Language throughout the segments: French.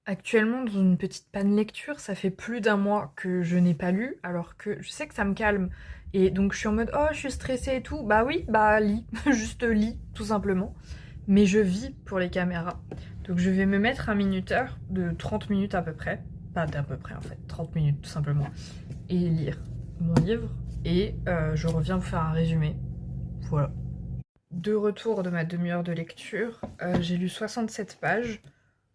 actuellement dans une petite panne lecture, ça fait plus d'un mois que je n'ai pas lu, alors que je sais que ça me calme. Et donc je suis en mode oh je suis stressée et tout. Bah oui, bah lis, juste lis, tout simplement. Mais je vis pour les caméras. Donc je vais me mettre un minuteur de 30 minutes à peu près. Pas d'à peu près en fait, 30 minutes tout simplement. Et lire mon livre. Et je reviens vous faire un résumé. Voilà. De retour de ma demi-heure de lecture, j'ai lu 67 pages.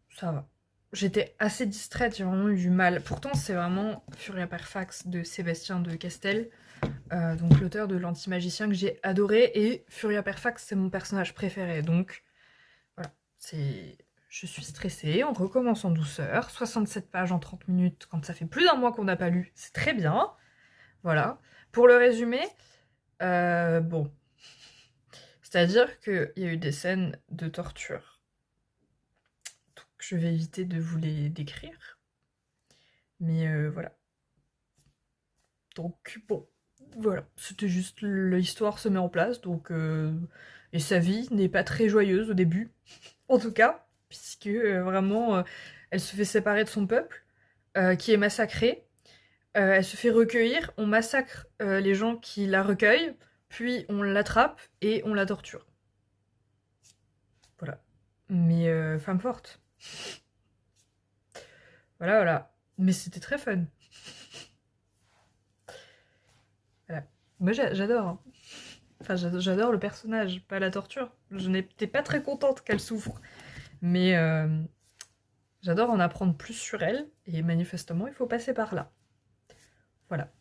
Ça va. J'étais assez distraite, j'ai vraiment eu du mal. Pourtant, c'est vraiment Furia Perfax de Sébastien de Castel, donc l'auteur de L'Anti-Magicien que j'ai adoré, et Furia Perfax, c'est mon personnage préféré. Donc, voilà, c'est... Je suis stressée, on recommence en douceur. 67 pages en 30 minutes, quand ça fait plus d'un mois qu'on n'a pas lu, c'est très bien. Voilà. Pour le résumé, bon. C'est-à-dire qu'il y a eu des scènes de torture. Donc, je vais éviter de vous les décrire. Mais voilà. Donc bon, voilà. C'était juste l'histoire se met en place, donc et sa vie n'est pas très joyeuse au début, en tout cas, puisque vraiment, elle se fait séparer de son peuple, qui est massacré. Elle se fait recueillir, on massacre les gens qui la recueillent, puis on l'attrape et on la torture. Voilà. Mais femme forte. Voilà, voilà. Mais c'était très fun. Voilà. Moi j'adore, hein. Enfin, j'adore le personnage, pas la torture. Je n'étais pas très contente qu'elle souffre. Mais j'adore en apprendre plus sur elle, et manifestement, il faut passer par là. Voilà.